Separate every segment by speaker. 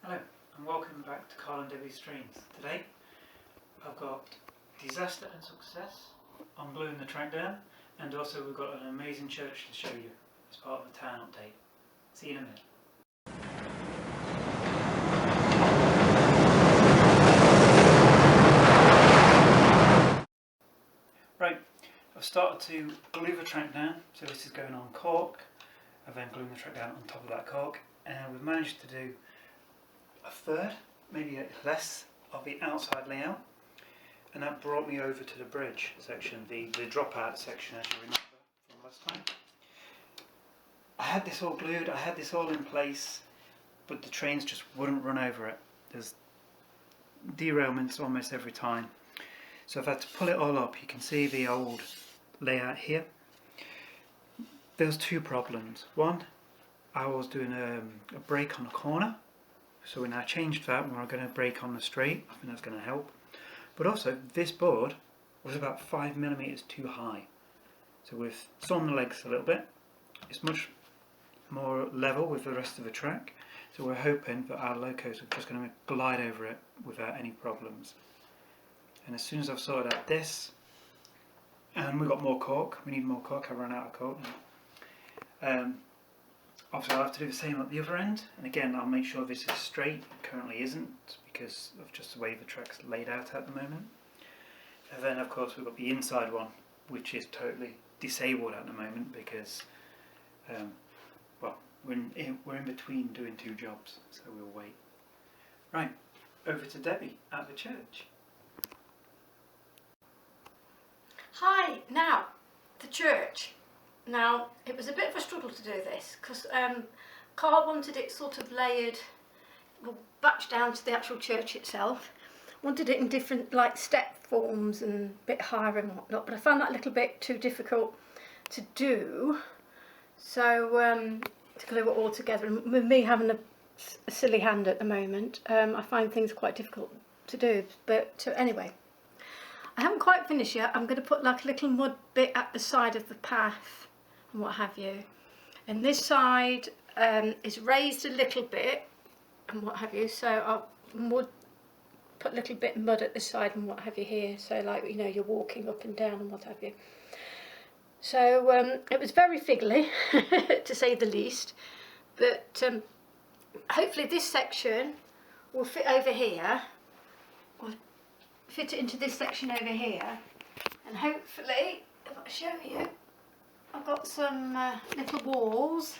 Speaker 1: Hello and welcome back to Carl and Debbie's Trains. Today I've got disaster and success on gluing the track down, and also we've got an amazing church to show you as part of the town update. See you in a minute. Right, I've started to glue the track down, so this is going on cork. I've then glued the track down on top of that cork, and we've managed to do a third, maybe less, of the outside layout, and that brought me over to the bridge section, the dropout section, as you remember from last time. I had this all glued, I had this all in place, but the trains just wouldn't run over it. There's derailments almost every time. So I've had to pull it all up. You can see the old layout here. There's two problems. One, I was doing a brake on a corner, so we now changed that and we're going to brake on the straight. I think that's going to help. But also, this board was about 5mm too high. So we've sawn the legs a little bit. It's much more level with the rest of the track. So we're hoping that our locos are just going to glide over it without any problems. And as soon as I've sorted out this, and we've got more cork, we need more cork, I ran out of cork now. Obviously I'll have to do the same at the other end, and again I'll make sure this is straight. It currently isn't, because of just the way the track's laid out at the moment. And then of course we've got the inside one, which is totally disabled at the moment because well, we're in between doing two jobs, so we'll wait. Right, over to Debbie at the church.
Speaker 2: Hi, now, the church. Now, it was a bit of a struggle to do this because Carl wanted it sort of layered, well, batched down to the actual church itself. Wanted it in different like step forms and a bit higher and whatnot, but I found that a little bit too difficult to do. So to glue it all together, and with me having a silly hand at the moment, I find things quite difficult to do. But anyway, I haven't quite finished yet. I'm going to put like a little mud bit at the side of the path and what have you. And this side is raised a little bit and what have you. So I'll put a little bit of mud at the side and what have you here. So like, you know, you're walking up and down and what have you. So it was very fiddly to say the least. But hopefully this section will fit over here. Fit it into this section over here, and hopefully, if I show you, I've got some little walls.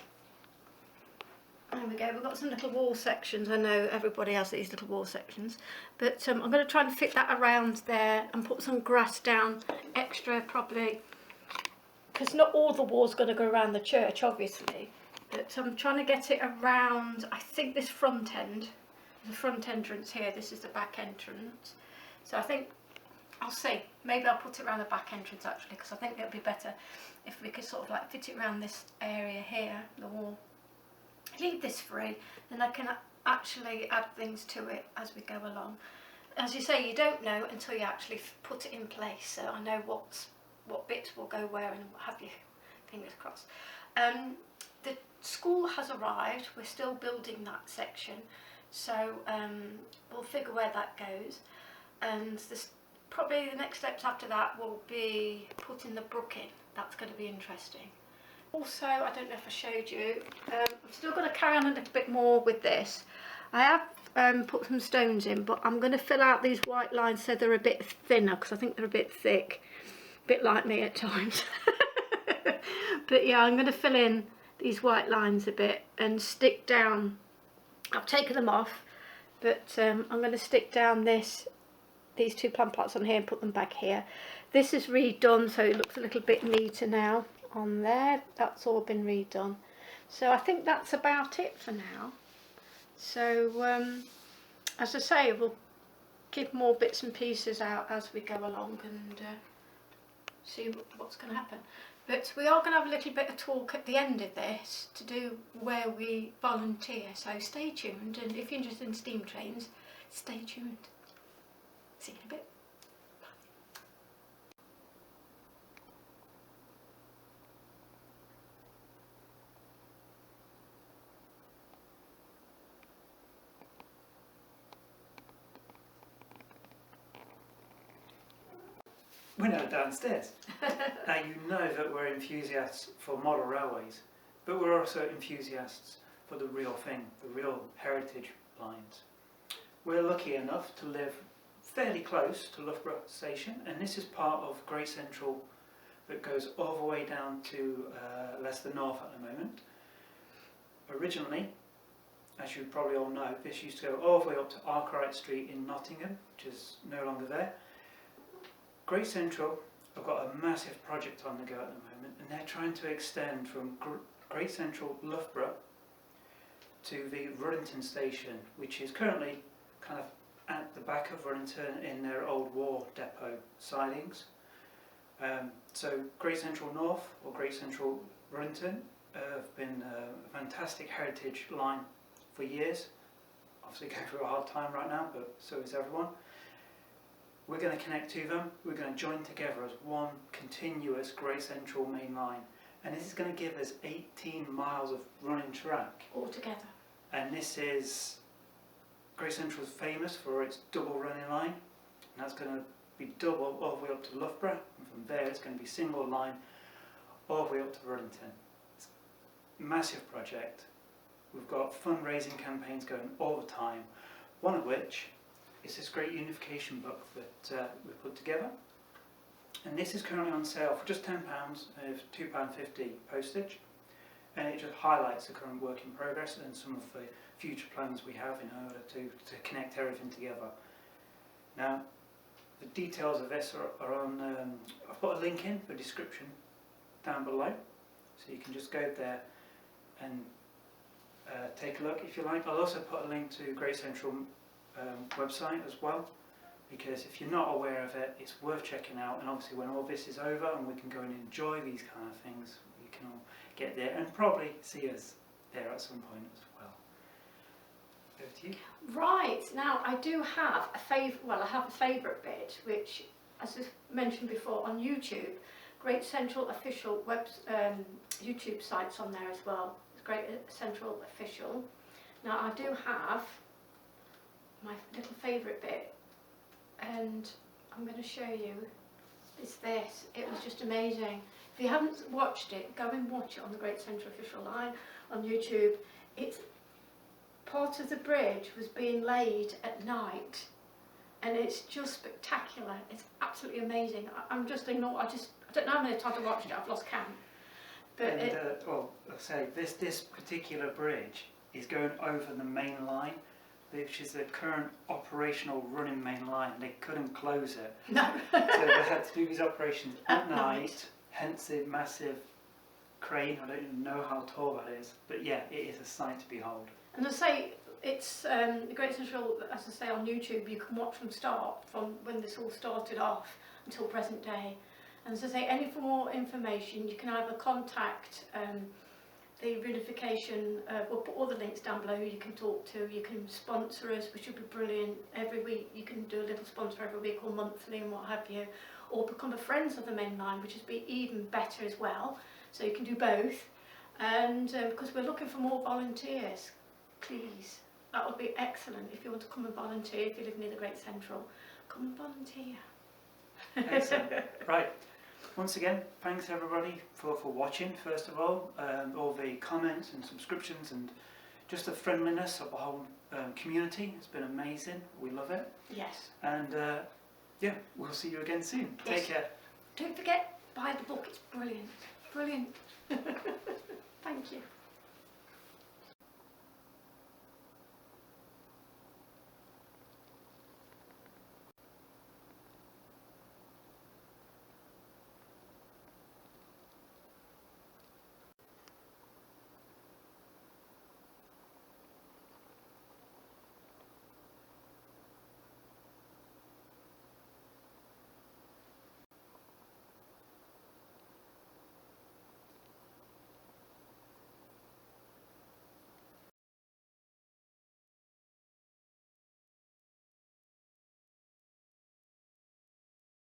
Speaker 2: There we go, we've got some little wall sections. I know everybody has these little wall sections, but I'm going to try and fit that around there and put some grass down extra probably, because not all the wall's going to go around the church obviously, but I'm trying to get it around, I think this front end, the front entrance here, this is the back entrance. So I think, I'll see, maybe I'll put it around the back entrance actually, because I think it'll be better if we could sort of like fit it around this area here, the wall. Leave this free, then I can actually add things to it as we go along. As you say, you don't know until you actually put it in place, so I know what bits will go where and what have you, fingers crossed. The school has arrived, we're still building that section, so we'll figure where that goes. And probably the next steps after that will be putting the brook in. That's going to be interesting. Also, I don't know if I showed you, I'm still going to carry on a little bit more with this. I have put some stones in, but I'm going to fill out these white lines so they're a bit thinner, because I think they're a bit thick, a bit like me at times. But yeah, I'm going to fill in these white lines a bit and stick down, I've taken them off, but I'm going to stick down these two plant pots on here and put them back here. This is redone, so it looks a little bit neater now on there. That's all been redone. So I think that's about it for now. So as I say, we'll give more bits and pieces out as we go along and see what's going to happen. But we are going to have a little bit of talk at the end of this to do where we volunteer. So stay tuned, and if you're interested in steam trains, stay tuned. See you in a bit.
Speaker 1: We're now downstairs. Now you know that we're enthusiasts for model railways, but we're also enthusiasts for the real thing, the real heritage lines. We're lucky enough to live fairly close to Loughborough Station, and this is part of Great Central that goes all the way down to Leicester North at the moment. Originally, as you probably all know, this used to go all the way up to Arkwright Street in Nottingham, which is no longer there. Great Central have got a massive project on the go at the moment, and they're trying to extend from Great Central Loughborough to the Ruddington station, which is currently kind of at the back of Ruddington in their old war depot sidings. So Great Central North or Great Central Ruddington have been a fantastic heritage line for years. Obviously going through a hard time right now, but so is everyone. We're going to connect to them. We're going to join together as one continuous Great Central main line, and this is going to give us 18 miles of running track
Speaker 2: altogether.
Speaker 1: And this is Great Central is famous for its double running line, and that's going to be double all the way up to Loughborough, and from there it's going to be single line all the way up to Ruddington. It's a massive project. We've got fundraising campaigns going all the time, one of which is this great Reunification book that we put together, and this is currently on sale for just £10 with £2.50 postage, and it just highlights the current work in progress and some of the future plans we have in order to connect everything together. Now, the details of this are on, I've put a link in the description down below, so you can just go there and take a look if you like. I'll also put a link to Great Central website as well, because if you're not aware of it, it's worth checking out, and obviously when all this is over and we can go and enjoy these kind of things, we can all get there and probably see us there at some point as well. Over to you.
Speaker 2: Right, now I do have a favourite bit, which, as I mentioned before, on YouTube, Great Central official YouTube sites on there as well. It's Great Central official. Now I do have my little favourite bit, and I'm going to show you this. It was just amazing. If you haven't watched it, go and watch it on the Great Central official line on YouTube. It's part of the bridge was being laid at night, and it's just spectacular. It's absolutely amazing. I'm just in awe. I don't know how many times I watched it. I've lost count. But
Speaker 1: and well, I'll say this particular bridge is going over the main line, which is the current operational running main line. They couldn't close it.
Speaker 2: No.
Speaker 1: So they had to do these operations at night, hence the massive crane. I don't even know how tall that is, but yeah, it is a sight to behold.
Speaker 2: And I say, it's the Great Central, as I say, on YouTube, you can watch from start, from when this all started off until present day. And as I say, any for more information, you can either contact the Reunification, we'll put all the links down below who you can talk to. You can sponsor us, which would be brilliant. Every week you can do a little sponsor every week or monthly and what have you, or become a friends of the main line, which would be even better as well. So you can do both, and because we're looking for more volunteers, please, that would be excellent. If you want to come and volunteer, if you live near the Great Central, come and volunteer.
Speaker 1: Excellent. Right. Once again, thanks everybody for watching, first of all the comments and subscriptions and just the friendliness of the whole community. It's been amazing. We love it.
Speaker 2: Yes.
Speaker 1: And yeah, we'll see you again soon.
Speaker 2: Yes.
Speaker 1: Take care.
Speaker 2: Don't forget, buy the book. It's brilliant. Brilliant. Thank you.